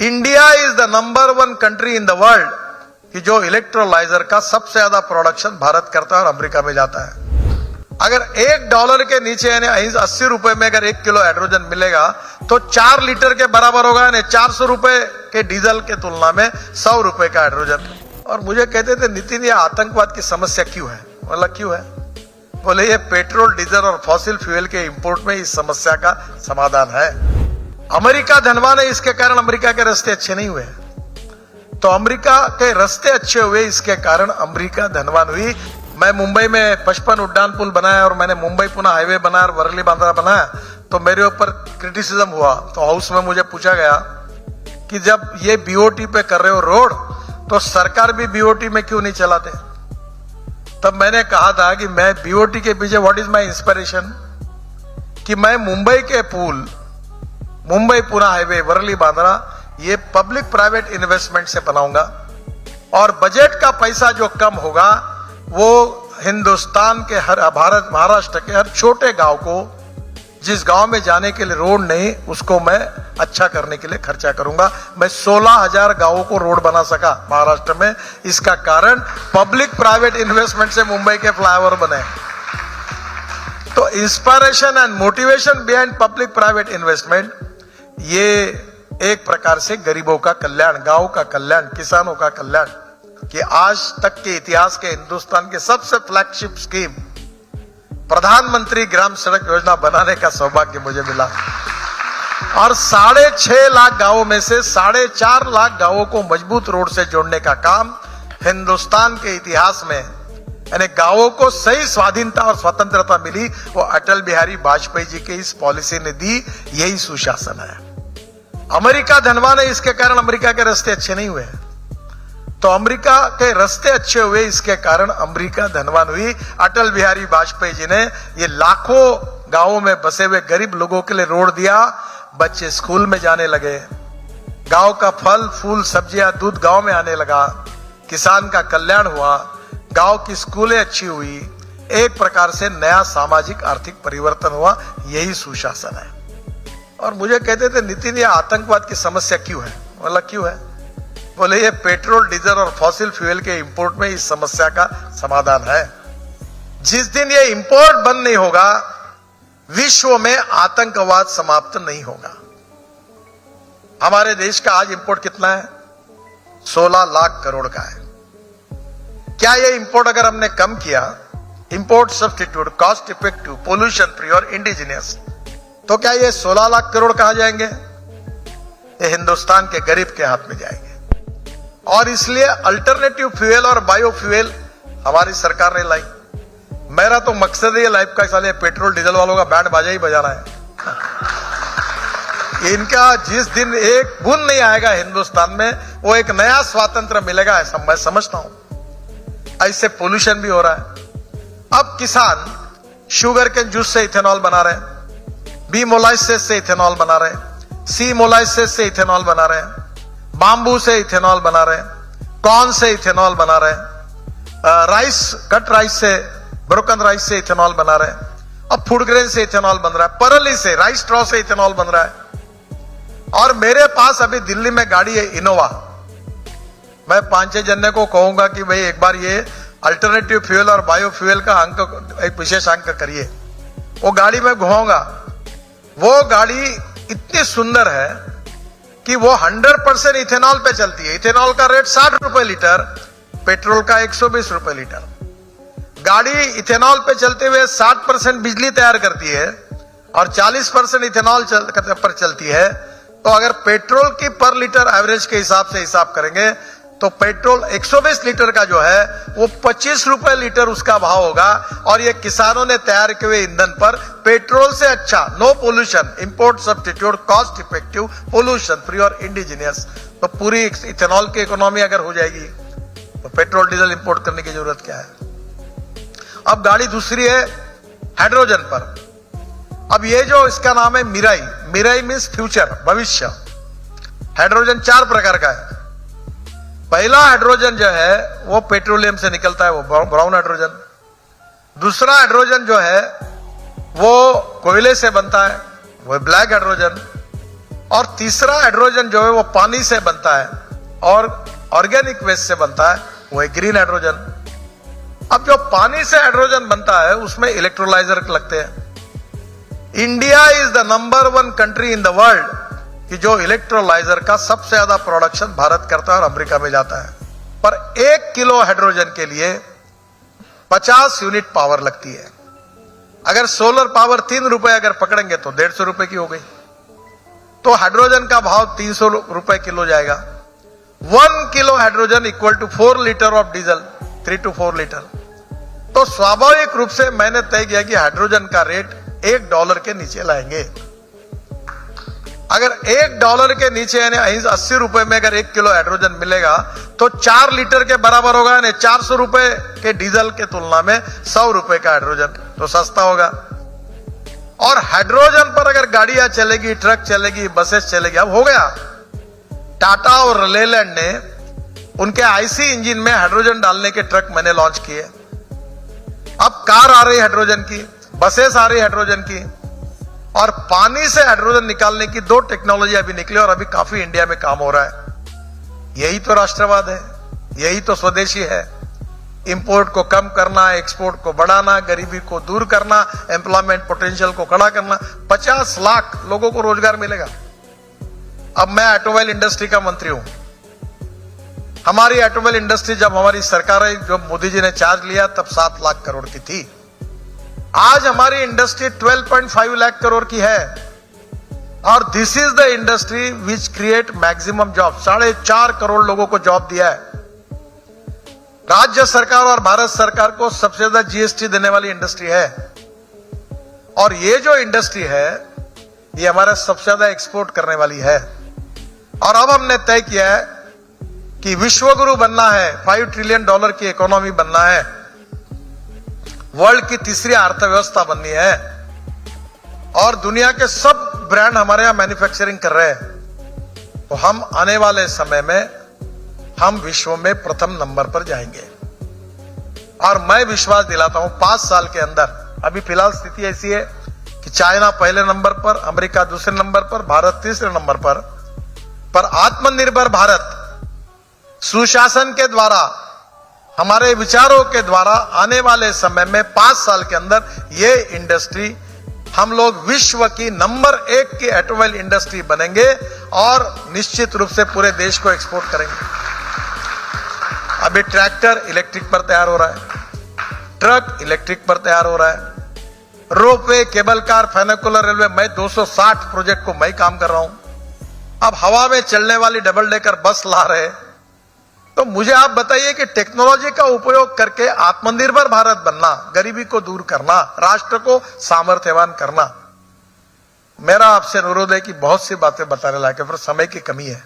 India is the number 1 country in the world कि जो electrolyser का सबसे ज्यादा प्रोडक्शन भारत करता है और अमेरिका में जाता है। अगर $1 के नीचे यानी 80 रुपए में अगर 1 किलो हाइड्रोजन मिलेगा तो 4 लीटर के बराबर होगा, यानी 400 रुपए के डीजल के तुलना में 100 रुपए का हाइड्रोजन। और मुझे कहते थे नितिन ये आतंकवाद की समस्या क्यों है, मतलब क्यों है? बोले ये पेट्रोल डीजल और फॉसिल फ्यूल के इंपोर्ट में इस समस्या का समाधान है। अमेरिका धनवान है, इसके कारण अमेरिका के रास्ते अच्छे नहीं हुए, तो अमेरिका के रास्ते अच्छे हुए इसके कारण अमेरिका धनवान हुई। मैं मुंबई में 55 उड्डान पुल बनाया और मैंने मुंबई पुणे हाईवे बनाया और वर्ली बांद्रा बनाया, तो मेरे ऊपर क्रिटिसिज्म हुआ। तो हाउस में मुझे पूछा गया कि जब ये बीओटी पे कर रहे हो रोड तो सरकार भी बीओटी में क्यों नहीं चलाते? तब मैंने कहा था कि मैं बीओटी के पीछे व्हाट इज माय इंस्पिरेशन, कि मैं मुंबई के पुल, मुंबई पुणे हाईवे वर्ली बांद्रा ये पब्लिक प्राइवेट इन्वेस्टमेंट से बनाऊंगा और बजट का पैसा जो कम होगा वो हिंदुस्तान के हर भारत महाराष्ट्र के हर छोटे गांव को, जिस गांव में जाने के लिए रोड नहीं, उसको मैं अच्छा करने के लिए खर्चा करूंगा। मैं 16,000 गांवों को रोड बना सका महाराष्ट्र में, इसका कारण पब्लिक प्राइवेट इन्वेस्टमेंट से मुंबई के फ्लाईओवर बने। तो inspiration and motivation behind public private investment, ये एक प्रकार से गरीबों का कल्याण, गांव का कल्याण, किसानों का कल्याण, कि आज तक के इतिहास के हिंदुस्तान के सबसे फ्लैगशिप स्कीम प्रधानमंत्री ग्राम सड़क योजना बनाने का सौभाग्य मुझे मिला। और 6.5 लाख गांवों में से 4.5 लाख गांवों को मजबूत रोड से जोड़ने का काम हिंदुस्तान के इतिहास में, यानी गांवों को सही स्वाधीनता और स्वतंत्रता मिली, वो अटल बिहारी वाजपेयी जी के इस पॉलिसी ने दी। यही सुशासन है। अमेरिका धनवान है, इसके कारण अमेरिका के रास्ते अच्छे नहीं हुए, तो अमेरिका के रास्ते अच्छे हुए इसके कारण अमेरिका धनवान हुई। अटल बिहारी वाजपेयी जी ने ये लाखों गांवों में बसे हुए गरीब लोगों के लिए रोड दिया, बच्चे स्कूल में जाने लगे, गांव का फल फूल सब्जियां दूध गांव में आने लगा, किसान का कल्याण हुआ, गांव की स्कूलें अच्छी हुई, एक प्रकार से नया सामाजिक आर्थिक परिवर्तन हुआ। यही सुशासन है। और मुझे कहते थे नितिन ये आतंकवाद की समस्या क्यों है, मतलब क्यों है? बोले ये पेट्रोल डीजल और फॉसिल फ्यूल के इंपोर्ट में इस समस्या का समाधान है। जिस दिन ये इंपोर्ट बंद नहीं होगा, विश्व में आतंकवाद समाप्त नहीं होगा। हमारे देश का आज इंपोर्ट कितना है? 16 लाख करोड़ का है। क्या ये इंपोर्ट अगर हमने कम किया, import substitute, cost effective, pollution free और इंडिजिनियस, तो क्या ये 16 लाख करोड़ कहां जाएंगे? ये हिंदुस्तान के गरीब के हाथ में जाएंगे। और इसलिए अल्टरनेटिव फ्यूल और बायोफ्यूल हमारी सरकार ने लाई। मेरा तो मकसद है लाइफ का, साले पेट्रोल डीजल वालों का बैंड बाजा ही बजाना है। इनका जिस दिन एक बूंद नहीं आएगा हिंदुस्तान में, वो एक नया स्वातंत्र मिलेगा, ऐसा मैं समझता हूं। ऐसे पोल्यूशन भी हो रहा है। अब किसान शुगर के जूस से इथेनॉल बना रहे हैं, बी मोलाइसिस से इथेनॉल बना रहे हैं, सी मोलाइसिस से इथेनॉल बना रहे हैं, बांबू से इथेनॉल बना रहे हैं, कॉर्न से इथेनॉल बना रहे हैं, राइस, कट राइस से, ब्रोकन राइस से इथेनॉल बना रहे हैं, अब फूड ग्रेन से इथेनॉल बन रहा है, परली से, राइस स्ट्रॉ से इथेनॉल बन रहा है। और मेरे पास अभी दिल्ली में गाड़ी है इनोवा। मैं 5-6 जने को कहूंगा कि भाई एक बार ये अल्टरनेटिव फ्यूल और बायोफ्यूल का अंक, एक विशेष अंक करिए। वो गाड़ी में घुमाऊंगा। वो गाड़ी इतनी सुंदर है कि वो 100% इथेनॉल पे चलती है। इथेनॉल का रेट 60 रुपए लीटर, पेट्रोल का 120 रुपए लीटर। गाड़ी इथेनॉल पे चलते हुए 60% बिजली तैयार करती है और 40% इथेनॉल पर चलती है। तो अगर पेट्रोल की पर लीटर एवरेज के हिसाब से हिसाब करेंगे तो पेट्रोल 120 लीटर का जो है वो 25 रुपए लीटर उसका भाव होगा। और ये किसानों ने तैयार किए हुए ईंधन पर पेट्रोल से अच्छा, no pollution, import substitute, cost effective, pollution free और इंडिजिनियस, तो पूरी इथेनॉल की इकोनॉमी अगर हो जाएगी तो पेट्रोल डीजल इंपोर्ट करने की जरूरत क्या है? अब गाड़ी दूसरी है हाइड्रोजन पर। अब ये जो इसका नाम है मिराई, मिराई मीन्स फ्यूचर, भविष्य। हाइड्रोजन 4 प्रकार का है। पहला हाइड्रोजन जो है वो पेट्रोलियम से निकलता है, वो ब्राउन हाइड्रोजन। दूसरा हाइड्रोजन जो है वो कोयले से बनता है, वो ब्लैक हाइड्रोजन। और तीसरा हाइड्रोजन जो है वो पानी से बनता है और ऑर्गेनिक वेस्ट से बनता है, वो है ग्रीन हाइड्रोजन। अब जो पानी से हाइड्रोजन बनता है उसमें इलेक्ट्रोलाइजर लगते हैं। India is the number 1 country in the world कि जो इलेक्ट्रोलाइजर का सबसे ज्यादा प्रोडक्शन भारत करता है और अमेरिका में जाता है। पर 1 किलो हाइड्रोजन के लिए 50 यूनिट पावर लगती है। अगर सोलर पावर 3 रुपए अगर पकड़ेंगे तो 150 रुपए की हो गई, तो हाइड्रोजन का भाव 300 रुपए किलो जाएगा। 1 kilo hydrogen equal to 4 litre of diesel, 3 to 4 litre. तो स्वाभाविक रूप से मैंने तय किया कि हाइड्रोजन का रेट $1 के नीचे लाएंगे। अगर $1 के नीचे यानी 80 रुपए में अगर 1 किलो हाइड्रोजन मिलेगा तो 4 लीटर के बराबर होगा, यानी 400 रुपए के डीजल के तुलना में 100 रुपए का हाइड्रोजन, तो सस्ता होगा। और हाइड्रोजन पर अगर गाड़ियां चलेगी, ट्रक चलेगी, बसेस चलेगी। अब हो गया, टाटा और लेलैंड ने उनके आईसी इंजन में हाइड्रोजन डालने के ट्रक मैंने लॉन्च किए। अब कार आ रही हाइड्रोजन की, बसेस आ रही हाइड्रोजन की, और पानी से हाइड्रोजन निकालने की 2 टेक्नोलॉजी अभी निकली और अभी काफी इंडिया में काम हो रहा है। यही तो राष्ट्रवाद है, यही तो स्वदेशी है। इंपोर्ट को कम करना, एक्सपोर्ट को बढ़ाना, गरीबी को दूर करना, एम्प्लॉयमेंट पोटेंशियल को खड़ा करना। 50 लाख लोगों को रोजगार मिलेगा। अब मैं ऑटोमोबाइल इंडस्ट्री का मंत्री हूं। हमारी ऑटोमोबाइल इंडस्ट्री जब हमारी सरकार है, जब मोदी जी ने चार्ज लिया तब 7 लाख करोड़ की थी। आज हमारी इंडस्ट्री 12.5 लाख करोड़ की है और this is the industry which create maximum job. 4.5 crore लोगों को जॉब दिया है। राज्य सरकार और भारत सरकार को सबसे ज्यादा जीएसटी देने वाली इंडस्ट्री है। और ये जो इंडस्ट्री है ये हमारा सबसे ज्यादा एक्सपोर्ट करने वाली है। और अब हमने तय किया है कि विश्वगुरु बनना है, $5 ट्रिलियन की इकोनॉमी बनना है, वर्ल्ड की तीसरी अर्थव्यवस्था बननी है और दुनिया के सब ब्रांड हमारे यहां मैन्युफैक्चरिंग कर रहे हैं। तो हम आने वाले समय में हम विश्व में प्रथम नंबर पर जाएंगे। और मैं विश्वास दिलाता हूं 5 साल के अंदर, अभी फिलहाल स्थिति ऐसी है कि चाइना पहले नंबर पर, अमेरिका दूसरे नंबर पर, भारत तीसरे नंबर पर आत्मनिर्भर भारत सुशासन के द्वारा, हमारे विचारों के द्वारा आने वाले समय में 5 साल के अंदर ये इंडस्ट्री हम लोग विश्व की नंबर 1 की ऑटोमोबाइल इंडस्ट्री बनेंगे और निश्चित रूप से पूरे देश को एक्सपोर्ट करेंगे। अभी ट्रैक्टर इलेक्ट्रिक पर तैयार हो रहा है, ट्रक इलेक्ट्रिक पर तैयार हो रहा है, रोपवे, केबल कार, फेनिकुलर रेलवे, मैं 260 प्रोजेक्ट को मैं काम कर रहा हूं। अब हवा में चलने वाली डबल डेकर बस ला रहे। तो मुझे आप बताइए कि टेक्नोलॉजी का उपयोग करके आत्मनिर्भर भारत बनना, गरीबी को दूर करना, राष्ट्र को सामर्थ्यवान करना। मेरा आपसे अनुरोध है कि बहुत सी बातें बताने लायक है, पर समय की कमी है।